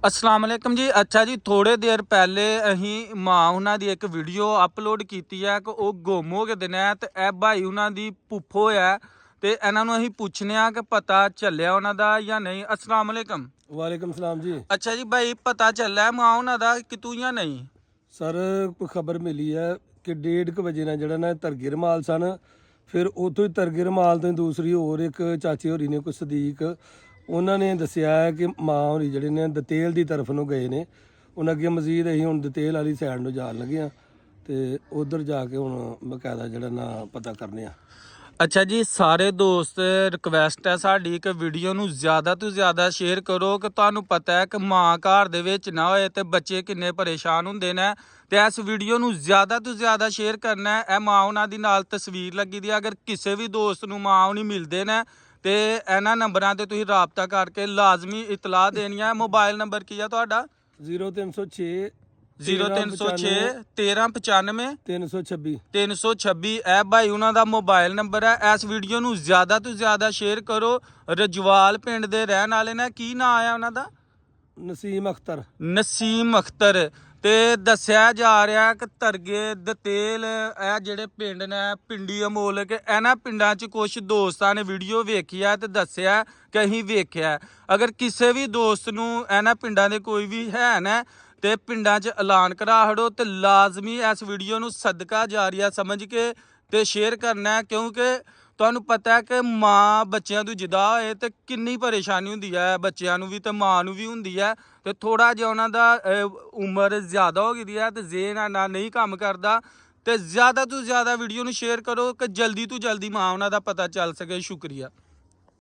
अस्सलाम वालेकुम जी। अच्छा जी, थोड़े देर पहले ਅਸੀਂ ਮਾਂ ਉਹਨਾਂ ਦੀ ਇੱਕ ਵੀਡੀਓ ਅਪਲੋਡ ਕੀਤੀ ਹੈ ਕਿ ਉਹ ਗੁੰਮ ਹੋ ਗਏ ਨੇ ਤੇ ਇਹ ਭਾਈ ਉਹਨਾਂ ਦੀ ਪੁੱਫੋ ਹੈ ਤੇ ਇਹਨਾਂ ਨੂੰ ਅਸੀਂ ਪੁੱਛਨੇ ਆ ਕਿ ਪਤਾ ਚੱਲਿਆ ਉਹਨਾਂ ਦਾ ਜਾਂ ਨਹੀਂ। अस्सलाम वालेकुम। वालेकुम सलाम जी। अच्छा जी भाई, पता ਚੱਲਿਆ ਮਾਂ ਉਹਨਾਂ ਦਾ ਕਿਤੋਂ ਜਾਂ ਨਹੀਂ? ਸਰ ਕੋਈ ਖਬਰ ਮਿਲੀ ਹੈ ਕਿ 1:30 ਵਜੇ ਨਾਲ ਜਿਹੜਾ ਨਾ ਧਰਗੀ ਰਮਾਲ ਸਨ, ਫਿਰ ਉੱਥੋਂ ਹੀ ਧਰਗੀ ਰਮਾਲ ਤੋਂ ਦੂਸਰੀ ਹੋਰ ਇੱਕ ਚਾਚੀ ਹੋਰੀ ਨੇ ਕੋਈ ਸਦੀਕ, ਉਹਨਾਂ ਨੇ ਦੱਸਿਆ ਹੈ ਕਿ ਮਾਂ ਹੋਰੀ ਜਿਹੜੇ ਨੇ ਦਤੇਲ ਦੀ ਤਰਫ ਨੂੰ ਗਏ ਨੇ। ਉਹਨਾਂ ਅੱਗੇ ਮਜ਼ੀਦ ਅਸੀਂ ਹੁਣ ਦਤੇਲ ਵਾਲੀ ਸਾਈਡ ਨੂੰ ਜਾਣ ਲੱਗੇ ਹਾਂ ਤੇ ਉਧਰ ਜਾ ਕੇ ਹੁਣ ਬਕਾਇਦਾ ਜਿਹੜਾ ਨਾ ਪਤਾ ਕਰਨੇ ਆ। ਅੱਛਾ ਜੀ, ਸਾਰੇ ਦੋਸਤ ਰਿਕਵੈਸਟ ਹੈ ਸਾਡੀ ਕਿ ਵੀਡੀਓ ਨੂੰ ਜ਼ਿਆਦਾ ਤੋਂ ਜ਼ਿਆਦਾ ਸ਼ੇਅਰ ਕਰੋ ਕਿ ਤੁਹਾਨੂੰ ਪਤਾ ਹੈ ਕਿ ਮਾਂ ਘਰ ਦੇ ਵਿੱਚ ਨਾ ਹੋਏ ਤੇ ਬੱਚੇ ਕਿੰਨੇ ਪਰੇਸ਼ਾਨ ਹੁੰਦੇ ਨੇ। ਤੇ ਇਸ ਵੀਡੀਓ ਨੂੰ ਜ਼ਿਆਦਾ ਤੋਂ ਜ਼ਿਆਦਾ ਸ਼ੇਅਰ ਕਰਨਾ ਹੈ। ਇਹ ਮਾਂ ਉਹਨਾਂ ਦੀ ਨਾਲ ਤਸਵੀਰ ਲੱਗੀ ਦੀ, ਅਗਰ ਕਿਸੇ ਵੀ ਦੋਸਤ ਨੂੰ ਮਾਂ ਉਹਨੀ ਮਿਲਦੇ ਨੇ ਤੇ ਇਹਨਾਂ ਨੰਬਰਾਂ ਤੇ ਤੁਸੀਂ ਰਾਬਤਾ ਕਰਕੇ ਲਾਜ਼ਮੀ ਇਤਲਾਹ ਦੇਣੀ ਹੈ। ਮੋਬਾਈਲ ਨੰਬਰ ਕੀ ਆ ਤੁਹਾਡਾ? 0306 0306 1395 326 326। ਇਹ ਭਾਈ ਉਹਨਾਂ ਦਾ ਮੋਬਾਈਲ ਨੰਬਰ ਹੈ। ਇਸ ਵੀਡੀਓ ਨੂੰ ਜ਼ਿਆਦਾ ਤੋਂ ਜ਼ਿਆਦਾ ਸ਼ੇਅਰ ਕਰੋ। ਰਜਵਾਲ ਪਿੰਡ ਦੇ ਰਹਿਣ ਵਾਲੇ ਨੇ। ਕੀ ਨਾਂ ਆਇਆ ਉਹਨਾਂ ਦਾ? ਨਸੀਮ ਅਖਤਰ। ਨਸੀਮ ਅਖਤਰ। ਤੇ ਦੱਸਿਆ ਜਾ ਰਿਹਾ ਕਿ ਧਰਗੇ ਦਤੇਲ ਇਹ ਜਿਹੜੇ ਪਿੰਡ ਨੇ ਪਿੰਡੀ ਅਮੋਲਕ, ਇਹਨਾਂ ਪਿੰਡਾਂ 'ਚ ਕੁਝ ਦੋਸਤਾਂ ਨੇ ਵੀਡੀਓ ਵੇਖੀ ਹੈ ਤੇ ਦੱਸਿਆ ਕਿ ਅਸੀਂ ਵੇਖਿਆ। ਅਗਰ ਕਿਸੇ ਵੀ ਦੋਸਤ ਨੂੰ ਇਹਨਾਂ ਪਿੰਡਾਂ ਦੇ ਕੋਈ ਵੀ ਹੈ ਨਾ ਤੇ ਪਿੰਡਾਂ 'ਚ ਐਲਾਨ ਕਰਾ ਹੜੋ ਤੇ ਲਾਜ਼ਮੀ ਇਸ ਵੀਡੀਓ ਨੂੰ ਸਦਕਾ ਜਾਰੀਆ ਸਮਝ ਕੇ ਤੇ ਸ਼ੇਅਰ ਕਰਨਾ ਹੈ, ਕਿਉਂਕਿ ਤੁਹਾਨੂੰ ਪਤਾ ਹੈ ਕਿ ਮਾਂ ਬੱਚਿਆਂ ਤੋਂ ਜੁਦਾ ਹੋਏ ਤੇ ਕਿੰਨੀ ਪਰੇਸ਼ਾਨੀ ਹੁੰਦੀ ਹੈ, ਬੱਚਿਆਂ ਨੂੰ ਵੀ ਤੇ ਮਾਂ ਨੂੰ ਵੀ ਹੁੰਦੀ ਹੈ। ਤੇ ਥੋੜਾ ਜਿਹਾ ਉਹਨਾਂ ਦਾ ਉਮਰ ਜ਼ਿਆਦਾ ਹੋ ਗਈ ਹੈ ਤੇ ਜ਼ੇਨ ਨਾ ਨਹੀਂ ਕੰਮ ਕਰਦਾ। ਤੇ ਜ਼ਿਆਦਾ ਤੋਂ ਜ਼ਿਆਦਾ ਵੀਡੀਓ ਨੂੰ ਸ਼ੇਅਰ ਕਰੋ ਕਿ ਜਲਦੀ ਤੋਂ ਜਲਦੀ ਮਾਂ ਉਹਨਾਂ ਦਾ ਪਤਾ ਚੱਲ ਸਕੇ। ਸ਼ੁਕਰੀਆ।